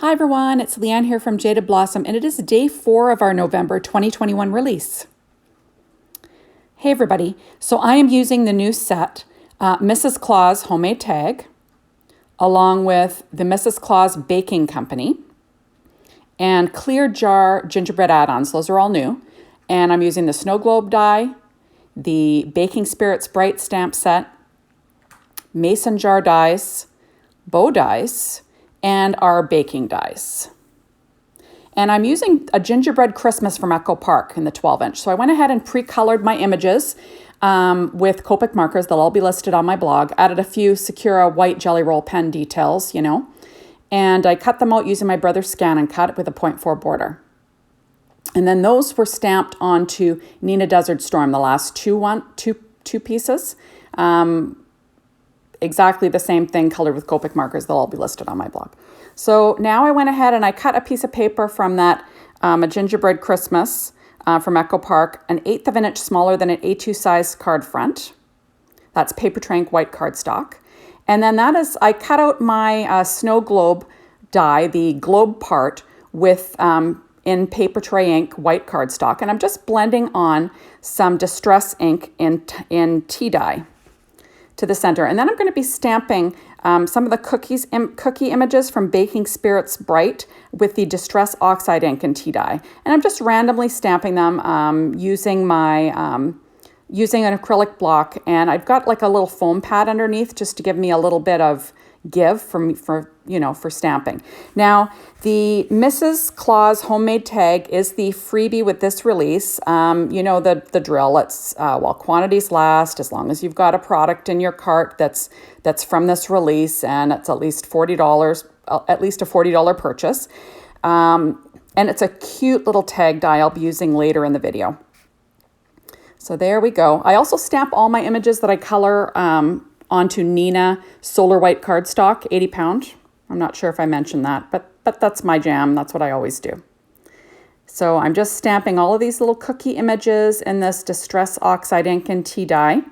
Hi everyone, it's Leanne here from Jaded Blossom, and it is day 4 of our November 2021 release. Hey everybody, so I am using the new set, Mrs. Claus Homemade tag, along with the Mrs. Claus Baking Company, and Clear Jar Gingerbread Add Ons. Those are all new. And I'm using the Snow Globe die, the Baking Spirits Bright stamp set, Mason jar dies, bow dies, and our baking dies. And I'm using a Gingerbread Christmas from Echo Park in the 12-inch. So I went ahead and pre-colored my images with Copic markers. They'll all be listed on my blog. Added a few Sakura white Jelly Roll pen details, and I cut them out using my brother's Scan and Cut with a 0.4 border. And then those were stamped onto Nina Desert Storm, the last two pieces. Exactly the same thing, colored with Copic markers. They'll all be listed on my blog. So now I went ahead and I cut a piece of paper from that, a Gingerbread Christmas from Echo Park, an 1/8 of an inch smaller than an A2 size card front. That's paper tray ink white cardstock. And then I cut out my snow globe die, the globe part, with in paper tray ink white cardstock. And I'm just blending on some distress ink in tea dye to the center. And then I'm going to be stamping some of the cookie images from Baking Spirits Bright with the Distress Oxide ink and tea dye. And I'm just randomly stamping them using an acrylic block. And I've got like a little foam pad underneath just to give me a little bit of give for stamping. Now, the Mrs. Claus Homemade tag is the freebie with this release. The drill. It's while quantities last, as long as you've got a product in your cart that's from this release, and it's at least $40, at least a $40 purchase. And it's a cute little tag die I'll be using later in the video. So there we go. I also stamp all my images that I color onto Nina Solar White cardstock, 80 pound. I'm not sure if I mentioned that, but that's my jam. That's what I always do. So I'm just stamping all of these little cookie images in this Distress Oxide ink and tea dye.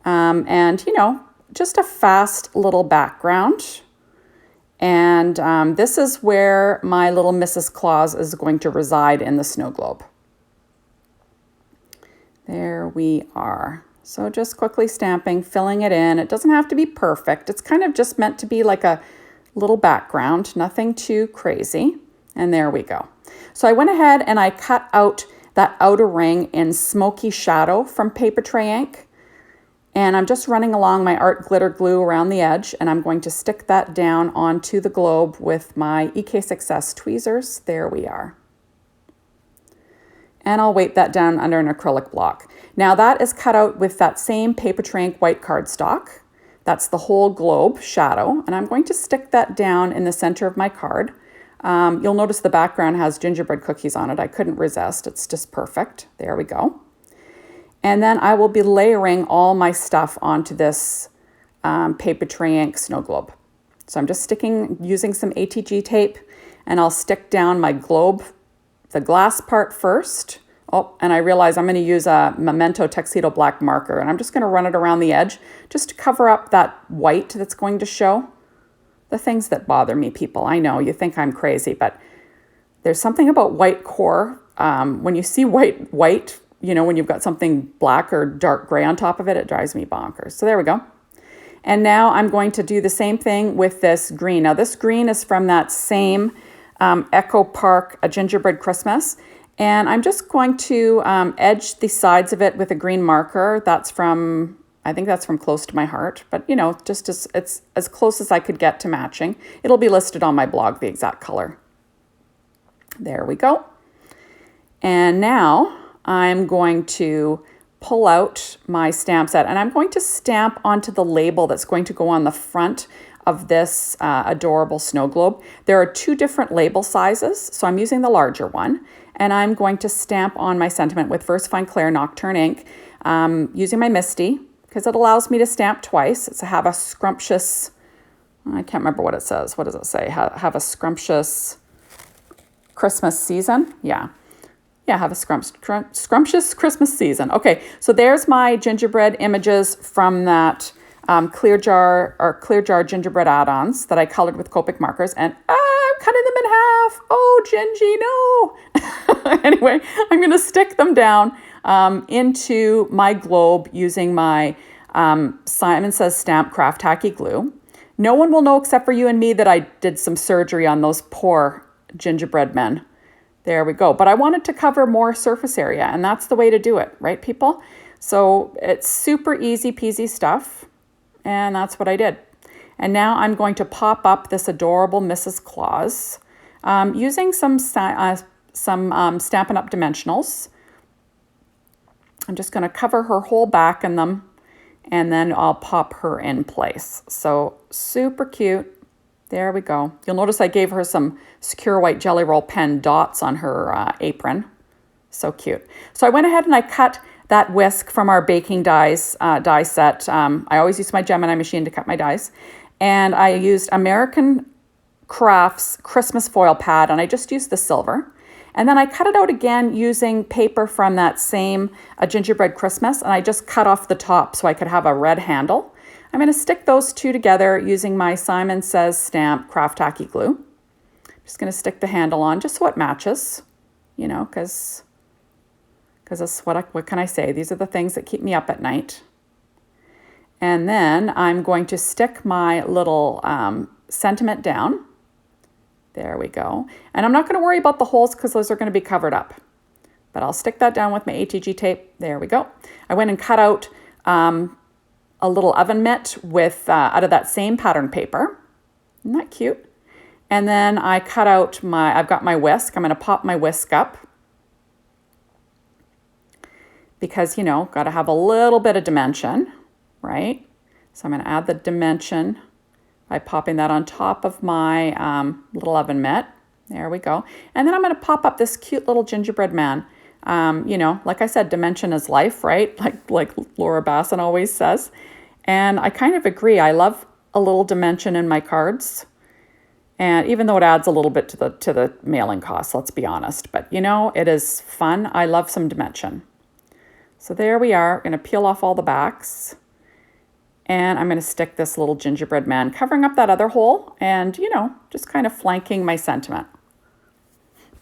And just a fast little background. And this is where my little Mrs. Claus is going to reside in the snow globe. There we are. So just quickly stamping, filling it in. It doesn't have to be perfect. It's kind of just meant to be like a little background, nothing too crazy. And there we go. So I went ahead and I cut out that outer ring in Smoky Shadow from paper tray ink. And I'm just running along my art glitter glue around the edge, and I'm going to stick that down onto the globe with my EK Success tweezers. There we are. And I'll weight that down under an acrylic block. Now that is cut out with that same paper tray ink white cardstock. That's the whole globe shadow. And I'm going to stick that down in the center of my card. You'll notice the background has gingerbread cookies on it. I couldn't resist. It's just perfect. There we go. And then I will be layering all my stuff onto this paper tray ink snow globe. So I'm just using some ATG tape, and I'll stick down my globe, the glass part first. Oh, and I realize I'm going to use a Memento Tuxedo black marker, and I'm just going to run it around the edge just to cover up that white that's going to show. The things that bother me, people. I know you think I'm crazy, but there's something about white core. When you see white, when you've got something black or dark gray on top of it, it drives me bonkers. So there we go. And now I'm going to do the same thing with this green. Now this green is from that same Echo Park, a Gingerbread Christmas. And I'm just going to edge the sides of it with a green marker. I think that's from Close to My Heart. But, it's as close as I could get to matching. It'll be listed on my blog, the exact color. There we go. And now I'm going to pull out my stamp set. And I'm going to stamp onto the label that's going to go on the front of this adorable snow globe. There are 2 different label sizes, so I'm using the larger one. And I'm going to stamp on my sentiment with VersaFine Clair Nocturne ink using my Misty, because it allows me to stamp twice. It's have a scrumptious, I can't remember what it says. What does it say? Have a scrumptious Christmas season? Yeah, have a scrumptious Christmas season. Okay, so there's my gingerbread images from that Clear Jar Gingerbread Add Ons that I colored with Copic markers. And I cutting them in half. Oh, Gingy, no. Anyway, I'm going to stick them down into my globe using my Simon Says Stamp Craft Tacky Glue. No one will know except for you and me that I did some surgery on those poor gingerbread men. There we go. But I wanted to cover more surface area, and that's the way to do it, right, people? So it's super easy peasy stuff, and that's what I did. And now I'm going to pop up this adorable Mrs. Claus using some Stampin' Up! Dimensionals. I'm just going to cover her whole back in them, and then I'll pop her in place. So super cute. There we go. You'll notice I gave her some secure white Jelly Roll pen dots on her apron. So cute. So I went ahead and I cut that whisk from our baking dies die set. I always use my Gemini machine to cut my dies. And I used American Crafts Christmas foil pad, and I just used the silver. And then I cut it out again using paper from that same Gingerbread Christmas, and I just cut off the top so I could have a red handle. I'm going to stick those two together using my Simon Says Stamp Craft Tacky Glue. Just going to stick the handle on just so it matches, you know, because that's what can I say? These are the things that keep me up at night. And then I'm going to stick my little sentiment down. There we go. And I'm not going to worry about the holes because those are going to be covered up. But I'll stick that down with my ATG tape. There we go. I went and cut out a little oven mitt with out of that same pattern paper. Isn't that cute? And then I cut out I've got my whisk. I'm going to pop my whisk up. Because, you know, got to have a little bit of dimension, right? So I'm going to add the dimension by popping that on top of my little oven mitt. There we go. And then I'm going to pop up this cute little gingerbread man. You know, like I said, dimension is life, right? Like Laura Basson always says. And I kind of agree. I love a little dimension in my cards. And even though it adds a little bit to the mailing cost, let's be honest. But, you know, it is fun. I love some dimension. So there we are. I'm going to peel off all the backs. And I'm going to stick this little gingerbread man covering up that other hole and, you know, just kind of flanking my sentiment.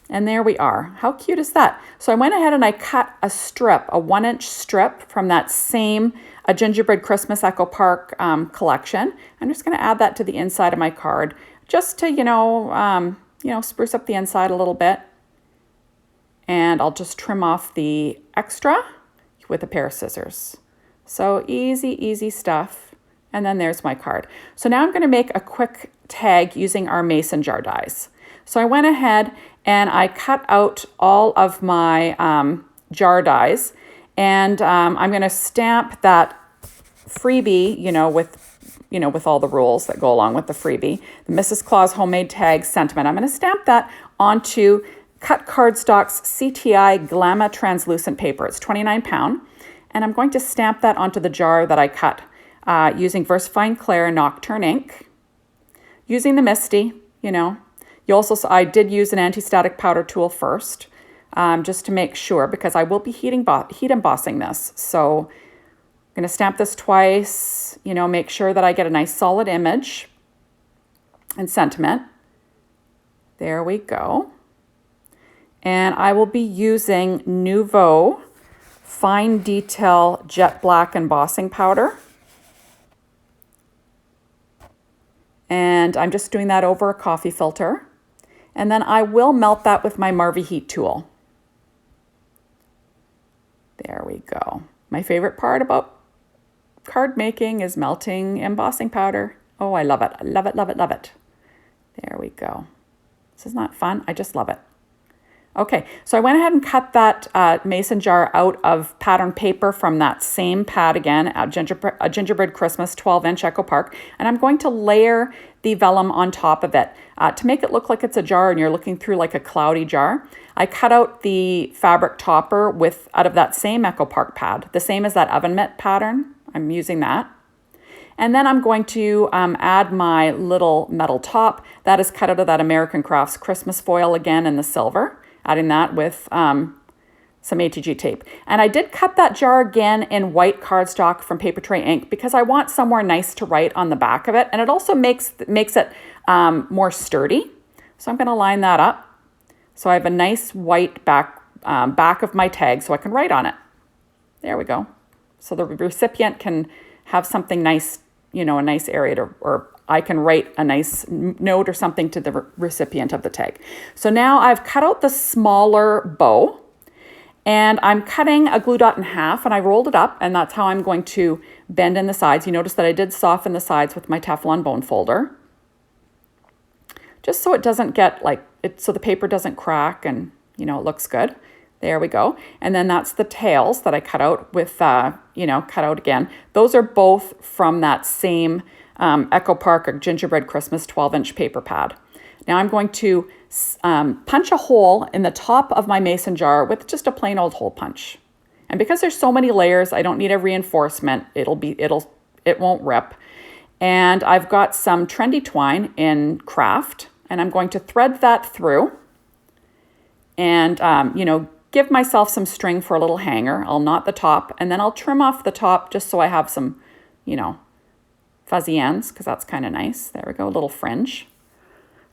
And there we are. How cute is that? So I went ahead and I cut a strip, a 1-inch strip from that same Gingerbread Christmas Echo Park collection. I'm just going to add that to the inside of my card just to, you know, spruce up the inside a little bit. And I'll just trim off the extra with a pair of scissors. So easy stuff. And then there's my card. So now I'm going to make a quick tag using our mason jar dies. So I went ahead and I cut out all of my jar dies, and I'm going to stamp that freebie, with all the rules that go along with the freebie, the Mrs. Claus Homemade Tag Sentiment. I'm going to stamp that onto Cut Cardstock's CTI Glamma translucent paper. It's 29 pound. And I'm going to stamp that onto the jar that I cut using VersaFine Clair Nocturne ink. Using the Misty, you know. I did use an anti-static powder tool first, just to make sure, because I will be heat embossing this. So I'm going to stamp this twice, you know, make sure that I get a nice solid image and sentiment. There we go. And I will be using Nouveau Fine Detail Jet Black Embossing Powder. And I'm just doing that over a coffee filter. And then I will melt that with my Marvy Heat tool. There we go. My favorite part about card making is melting embossing powder. Oh, I love it. I love it, love it, love it. There we go. This is not fun. I just love it. Okay, so I went ahead and cut that mason jar out of pattern paper from that same pad again, a Gingerbread Christmas 12-inch Echo Park, and I'm going to layer the vellum on top of it to make it look like it's a jar and you're looking through like a cloudy jar. I cut out the fabric topper out of that same Echo Park pad, the same as that oven mitt pattern. I'm using that. And then I'm going to add my little metal top. That is cut out of that American Crafts Christmas foil again in the silver. Adding that with some ATG tape. And I did cut that jar again in white cardstock from Paper Tray ink because I want somewhere nice to write on the back of it. And it also makes it more sturdy. So I'm going to line that up. So I have a nice white back of my tag so I can write on it. There we go. So the recipient can have something nice, you know, a nice area to, or I can write a nice note or something to the recipient of the tag. So now I've cut out the smaller bow and I'm cutting a glue dot in half and I rolled it up, and that's how I'm going to bend in the sides. You notice that I did soften the sides with my Teflon bone folder, just so it doesn't get like it, so the paper doesn't crack and, you know, it looks good. There we go. And then that's the tails that I cut out with, you know, cut out again. Those are both from that same Echo Park or Gingerbread Christmas 12-inch paper pad. Now I'm going to punch a hole in the top of my mason jar with just a plain old hole punch. And because there's so many layers, I don't need a reinforcement. It won't rip. And I've got some trendy twine in craft, and I'm going to thread that through and, you know, give myself some string for a little hanger. I'll knot the top, and then I'll trim off the top just so I have some, you know, fuzzy ends, because that's kind of nice. There we go, a little fringe.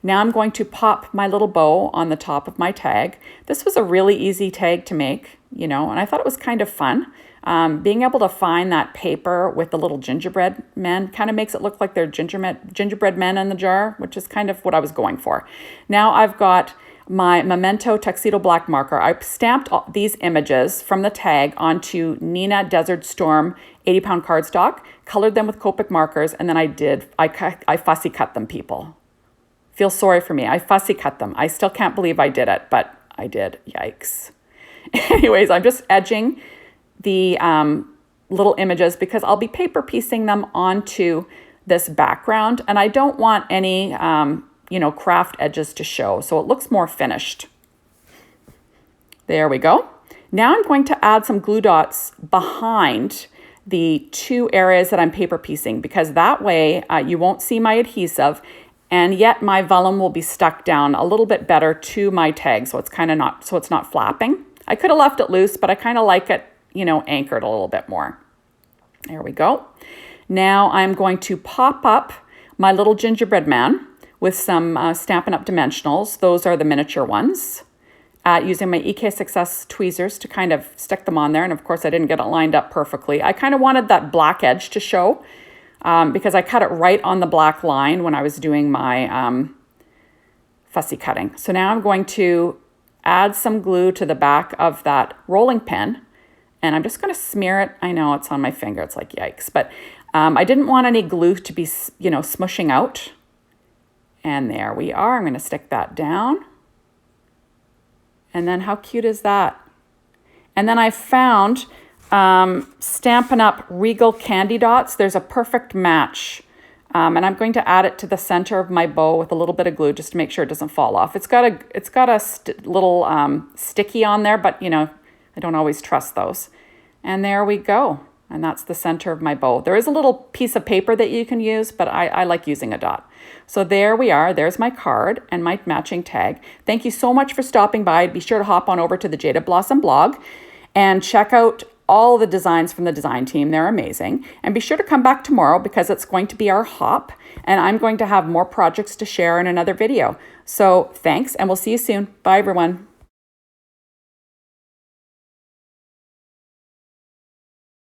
Now I'm going to pop my little bow on the top of my tag. This was a really easy tag to make, you know, and I thought it was kind of fun. Being able to find that paper with the little gingerbread men kind of makes it look like they're gingerbread men in the jar, which is kind of what I was going for. Now I've got my Memento Tuxedo Black marker. I stamped these images from the tag onto Neenah Desert Storm 80-pound cardstock, colored them with Copic markers, and then I fussy cut them, people. Feel sorry for me. I fussy cut them. I still can't believe I did it, but I did. Yikes. Anyways, I'm just edging the little images because I'll be paper piecing them onto this background, and I don't want any, you know, craft edges to show, so it looks more finished. There we go. Now I'm going to add some glue dots behind the two areas that I'm paper piecing, because that way you won't see my adhesive, and yet my vellum will be stuck down a little bit better to my tag, so it's kind of not, so it's not flapping. I could have left it loose, but I kind of like it, you know, anchored a little bit more. There we go. Now I'm going to pop up my little gingerbread man with some Stampin' Up! Dimensionals. Those are the miniature ones. Using my EK Success tweezers to kind of stick them on there. And of course I didn't get it lined up perfectly. I kind of wanted that black edge to show because I cut it right on the black line when I was doing my fussy cutting. So now I'm going to add some glue to the back of that rolling pin, and I'm just going to smear it. I know it's on my finger. It's like, yikes. But I didn't want any glue to be, you know, smushing out. And there we are. I'm going to stick that down. And then how cute is that? And then I found Stampin' Up! Regal Candy Dots. There's a perfect match. And I'm going to add it to the center of my bow with a little bit of glue just to make sure it doesn't fall off. It's got a little sticky on there, but you know, I don't always trust those. And there we go. And that's the center of my bow. There is a little piece of paper that you can use, but I like using a dot. So there we are. There's my card and my matching tag. Thank you so much for stopping by. Be sure to hop on over to the Jaded Blossom blog and check out all the designs from the design team. They're amazing. And be sure to come back tomorrow because it's going to be our hop, and I'm going to have more projects to share in another video. So thanks, and we'll see you soon. Bye, everyone.